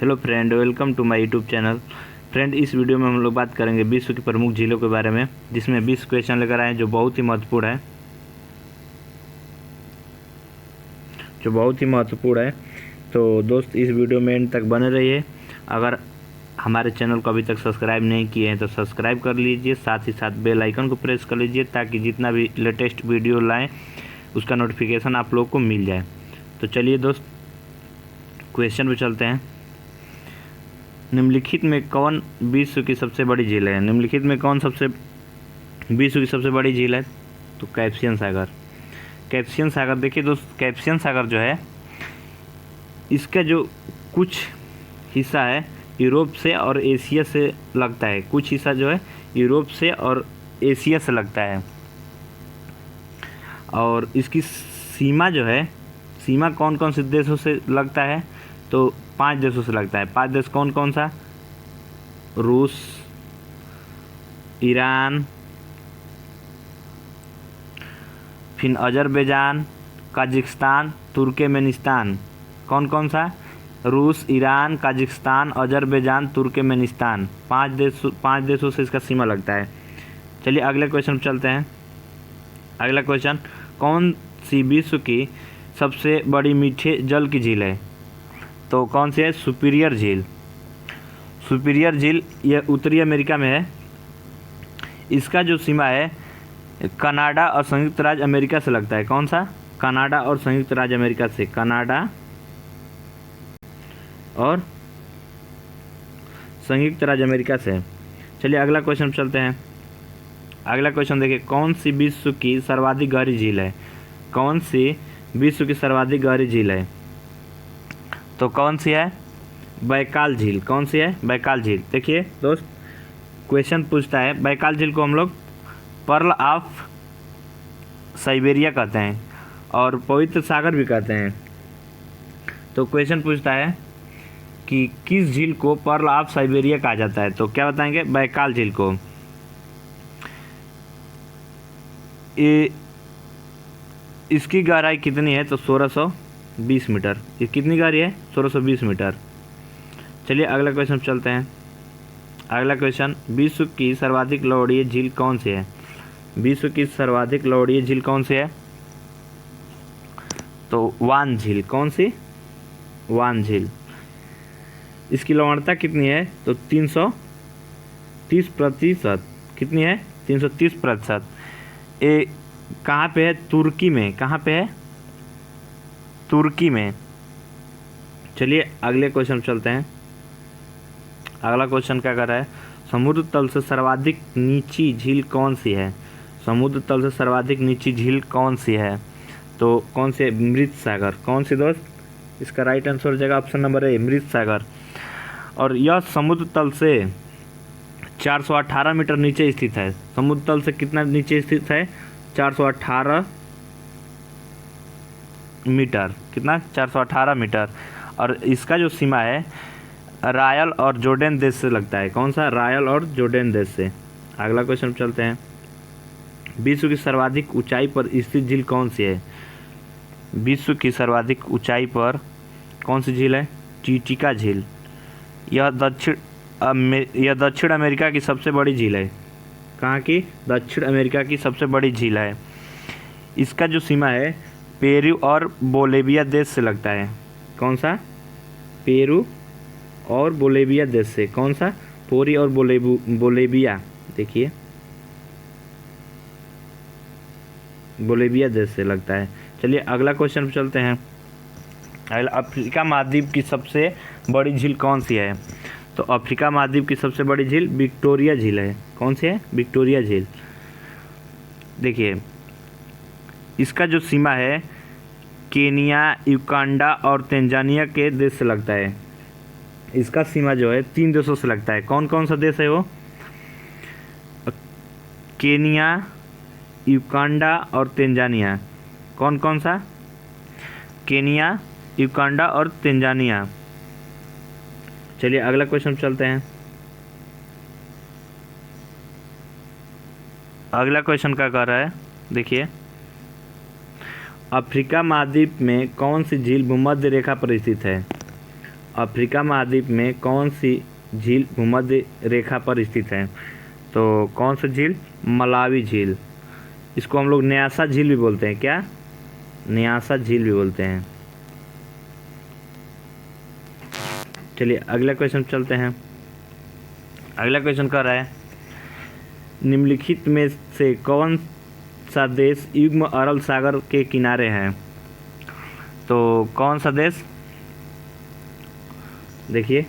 Hello friend, welcome to my YouTube channel. Friend, इस वीडियो में हम लोग बात करेंगे विश्व की प्रमुख झीलों के बारे में, जिसमें 20 क्वेश्चन लेकर आए हैं जो बहुत ही महत्वपूर्ण है। तो दोस्त, इस वीडियो में एंड तक बने रहिए। अगर हमारे चैनल को अभी तक सब्सक्राइब नहीं किए हैं तो सब्सक्राइब कर लीजिए, साथ ही साथ बेल आइकन को प्रेस कर लीजिए ताकि जितना भी लेटेस्ट वीडियो लाएँ उसका नोटिफिकेशन आप लोग को मिल जाए। तो चलिए दोस्त, क्वेश्चन पे चलते हैं। निम्नलिखित में कौन विश्व की सबसे बड़ी झील है? निम्नलिखित में कौन विश्व की सबसे बड़ी झील है? तो कैस्पियन सागर। कैस्पियन सागर, देखिए दोस्त, कैस्पियन सागर जो है, इसका जो कुछ हिस्सा है यूरोप से और एशिया से लगता है। कुछ हिस्सा जो है यूरोप से और एशिया से लगता है। और इसकी सीमा जो है, सीमा कौन कौन से देशों से लगता है? तो 5 देशों से लगता है। 5 देश कौन कौन सा? रूस, ईरान, फिर अजरबैजान, कजाकिस्तान, तुर्कमेनिस्तान। कौन कौन सा? रूस, ईरान, कजाकिस्तान, अजरबैजान, तुर्कमेनिस्तान। 5 देशों से इसका सीमा लगता है। चलिए अगले क्वेश्चन पर चलते हैं। अगला क्वेश्चन, कौन सी विश्व की सबसे बड़ी मीठे जल की झील है? तो कौन सी है? सुपीरियर झील। सुपीरियर झील यह उत्तरी अमेरिका में है। इसका जो सीमा है कनाडा और संयुक्त राज्य अमेरिका से लगता है। कौन सा? कनाडा और संयुक्त राज्य अमेरिका से। कनाडा और संयुक्त राज्य अमेरिका से। चलिए अगला क्वेश्चन चलते हैं। अगला क्वेश्चन देखिए, कौन सी विश्व की सर्वाधिक गहरी झील है? कौन सी विश्व की सर्वाधिक गहरी झील है? तो कौन सी है? बैकाल झील। कौन सी है? बैकाल झील। देखिए दोस्त, क्वेश्चन पूछता है, बैकाल झील को हम लोग पर्ल ऑफ साइबेरिया कहते हैं और पवित्र सागर भी कहते हैं। तो क्वेश्चन पूछता है कि किस झील को पर्ल ऑफ साइबेरिया कहा जाता है? तो क्या बताएंगे? बैकाल झील को। इसकी गहराई कितनी है? तो 1620 मीटर। ये कितनी गहरी है? 1620 मीटर। चलिए अगला क्वेश्चन चलते हैं। अगला क्वेश्चन, विश्व की सर्वाधिक लवणीय झील कौन सी है? विश्व की सर्वाधिक लवणीय झील कौन सी है? तो वान झील। कौन सी? वान झील। इसकी लवणता कितनी है? तो 330%। कितनी है? 330%। ये कहाँ पे है? तुर्की में। कहाँ पे है? तुर्की में। चलिए अगले क्वेश्चन चलते हैं। अगला क्वेश्चन क्या कर रहा है? समुद्र तल से सर्वाधिक नीची झील कौन सी है? समुद्र तल से सर्वाधिक नीची झील कौन सी है? तो कौन सी है? मृत सागर। कौन सी दोस्त? इसका राइट आंसर हो जाएगा ऑप्शन नंबर ए, मृत सागर। और यह समुद्र तल से 418 मीटर नीचे स्थित है। समुद्र तल से कितना नीचे स्थित है? 418 मीटर। कितना? 418 मीटर। और इसका जो सीमा है रायल और जॉर्डन देश से लगता है। कौन सा? रायल और जॉर्डन देश से। अगला क्वेश्चन चलते हैं। विश्व की सर्वाधिक ऊंचाई पर स्थित झील कौन सी है? विश्व की सर्वाधिक ऊंचाई पर कौन सी झील है? टिटिका झील। यह दक्षिण अमेरिका की सबसे बड़ी झील है। कहाँ की? दक्षिण अमेरिका की सबसे बड़ी झील है। इसका जो सीमा है पेरू और बोलेविया देश से लगता है। कौन सा? पेरू और बोलेविया देश से। कौन सा? पेरू और बोलेविया। देखिए, बोलेविया देश से लगता है। चलिए अगला क्वेश्चन पर चलते हैं। अगला, अफ्रीका महाद्वीप की सबसे बड़ी झील कौन सी है? तो अफ्रीका महाद्वीप की सबसे बड़ी झील विक्टोरिया झील है। कौन सी है? विक्टोरिया झील। देखिए, इसका जो सीमा है केनिया, युगांडा और तंजानिया के देश से लगता है। इसका सीमा जो है 3 देशों से लगता है। कौन कौन सा देश है वो? केनिया, युगांडा और तंजानिया। कौन कौन सा? केनिया, युगांडा और तंजानिया। चलिए अगला क्वेश्चन चलते हैं। अगला क्वेश्चन क्या कर रहा है? देखिए, अफ्रीका महाद्वीप में कौन सी झील भूमध्य रेखा पर स्थित है? अफ्रीका महाद्वीप में कौन सी झील भूमध्य रेखा पर स्थित है? तो कौन सी झील? मलावी झील। इसको हम लोग न्यासा झील भी बोलते हैं। क्या? न्यासा झील भी बोलते हैं। चलिए अगला क्वेश्चन चलते हैं। अगला क्वेश्चन कर रहा है, निम्नलिखित में से कौन सा देश युग्म अरब सागर के किनारे है? तो कौन सा देश? देखिए,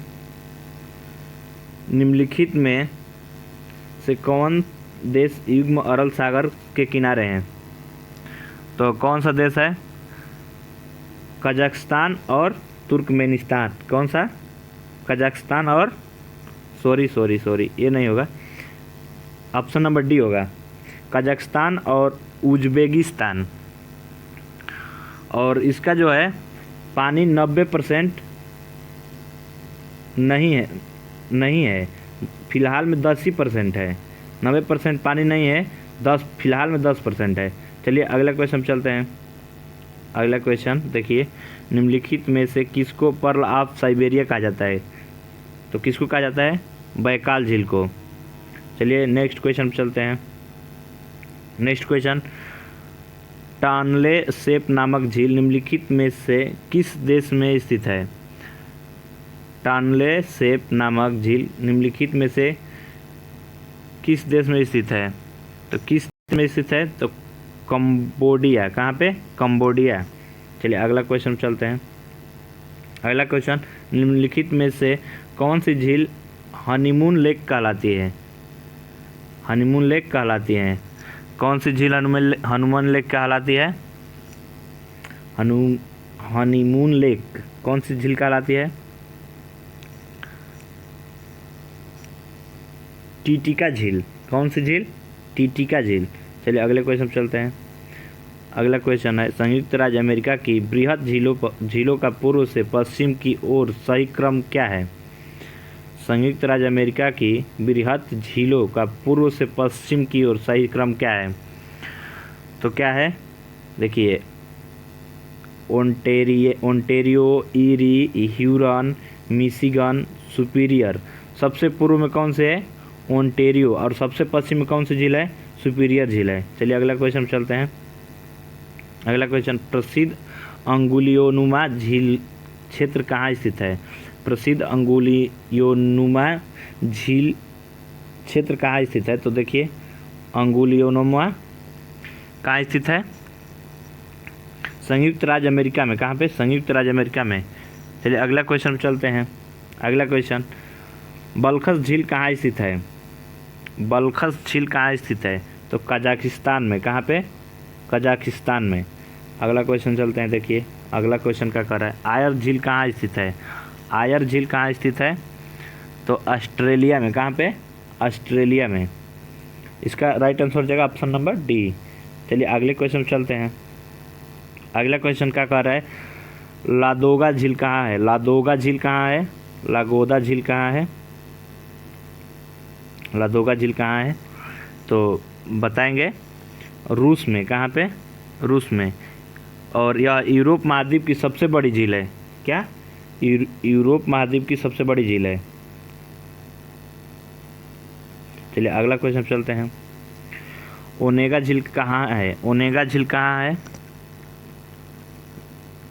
निम्नलिखित में से कौन देश युग्म अरब सागर के किनारे हैं? तो कौन सा देश है? कजाकिस्तान और तुर्कमेनिस्तान। कौन सा? कजाकिस्तान और सॉरी ये नहीं होगा, ऑप्शन नंबर डी होगा, कजाकिस्तान और उज्बेकिस्तान। और इसका जो है पानी 90% नहीं है, फिलहाल में 10% है। 90% पानी नहीं है, फिलहाल में 10% है। चलिए अगला क्वेश्चन चलते हैं। अगला क्वेश्चन देखिए, निम्नलिखित में से किसको पर्ल ऑफ साइबेरिया कहा जाता है? तो किसको कहा जाता है? बैकाल झील को। चलिए नेक्स्ट क्वेश्चन चलते हैं। नेक्स्ट क्वेश्चन, टानले सेप नामक झील निम्नलिखित में से किस देश में स्थित है? टानले सेप नामक झील निम्नलिखित में से किस देश में स्थित है? तो किस देश में स्थित है? तो कंबोडिया। कहाँ पे? कंबोडिया। चलिए अगला क्वेश्चन चलते हैं। अगला क्वेश्चन, निम्नलिखित में से कौन सी झील हनीमून लेक कहलाती है? हनीमून लेक कहलाती है। कौन सी झील हनुमान लेक कहलाती है? हनीमून लेक कौन सी झील कहलाती है? टीटिका झील। कौन सी झील? टीटिका झील। चलिए अगले क्वेश्चन चलते हैं। अगला क्वेश्चन है, संयुक्त राज्य अमेरिका की बृहद झीलों का पूर्व से पश्चिम की ओर सही क्रम क्या है? संयुक्त राज्य अमेरिका की बृहद झीलों का पूर्व से पश्चिम की ओर सही क्रम क्या है? तो क्या है? देखिए, Ontario, Erie, Huron, Michigan, Superior. सबसे पूर्व में कौन से है? ओंटेरियो। और सबसे पश्चिम में कौन सी झील है? सुपीरियर झील है। चलिए अगला क्वेश्चन चलते हैं। अगला क्वेश्चन, प्रसिद्ध अंगुलियोनुमा झील क्षेत्र कहाँ स्थित है? प्रसिद्ध अंगुलियोनुमा झील क्षेत्र कहाँ स्थित है? तो देखिए, अंगुलियोनुमा कहाँ स्थित है? संयुक्त राज्य अमेरिका में। कहाँ पे? संयुक्त राज्य अमेरिका में। चलिए अगला क्वेश्चन चलते हैं। अगला क्वेश्चन, बलखस झील कहाँ स्थित है? बलखस झील कहाँ स्थित है? तो कजाकिस्तान में। कहाँ पे? कजाकिस्तान में। अगला क्वेश्चन चलते हैं। देखिए अगला क्वेश्चन क्या कर रहा है, आयर झील कहाँ स्थित है? आयर झील कहाँ स्थित है? तो ऑस्ट्रेलिया में। कहाँ पे? ऑस्ट्रेलिया में। इसका राइट आंसर हो जाएगा ऑप्शन नंबर डी। चलिए अगले क्वेश्चन चलते हैं। अगला क्वेश्चन क्या कह रहा है, लादोगा झील कहाँ है? लादोगा झील कहाँ है? लागोदा झील कहाँ है? लादोगा झील कहाँ है? तो बताएंगे, रूस में। कहाँ पे? रूस में। और यह यूरोप महाद्वीप की सबसे बड़ी झील है। क्या? यूरोप महाद्वीप की सबसे बड़ी झील है। चलिए अगला क्वेश्चन चलते हैं। ओनेगा झील कहाँ है? ओनेगा झील कहाँ है?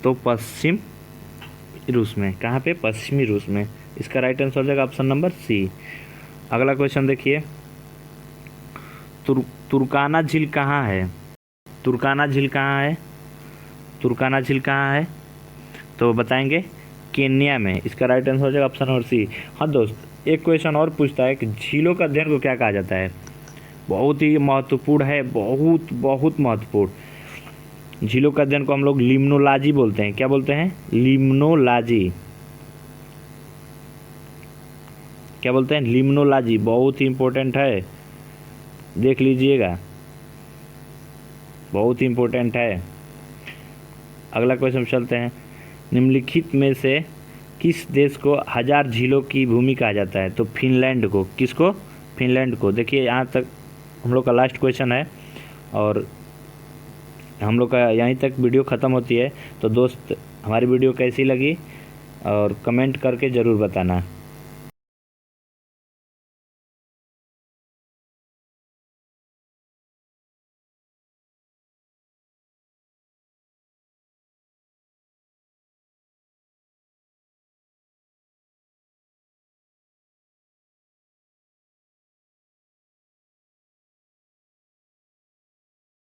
तो पश्चिम रूस में। कहाँ पे? पश्चिमी रूस में। इसका राइट आंसर हो जाएगा ऑप्शन नंबर सी। अगला क्वेश्चन देखिए, तुर्काना झील कहाँ है? तुर्काना झील कहाँ है? तुर्काना झील कहाँ है? तो बताएंगे, केन्या में। इसका राइट आंसर हो जाएगा ऑप्शन नंबर सी। हाँ दोस्त, एक क्वेश्चन और पूछता है कि झीलों का अध्ययन को क्या कहा जाता है? बहुत ही महत्वपूर्ण है, बहुत बहुत महत्वपूर्ण। झीलों का अध्ययन को हम लोग लिम्नोलॉजी बोलते हैं। क्या बोलते हैं? लिम्नोलॉजी। क्या बोलते हैं? लिम्नोलॉजी। बहुत ही इम्पोर्टेंट है, देख लीजिएगा, बहुत ही इम्पोर्टेंट है। अगला क्वेश्चन चलते हैं। निम्नलिखित में से किस देश को 1000 झीलों की भूमि कहा जाता है? तो फिनलैंड को। किसको? फिनलैंड को। देखिए यहाँ तक हम लोग का लास्ट क्वेश्चन है और हम लोग का यहीं तक वीडियो ख़त्म होती है। तो दोस्त, हमारी वीडियो कैसी लगी और कमेंट करके ज़रूर बताना।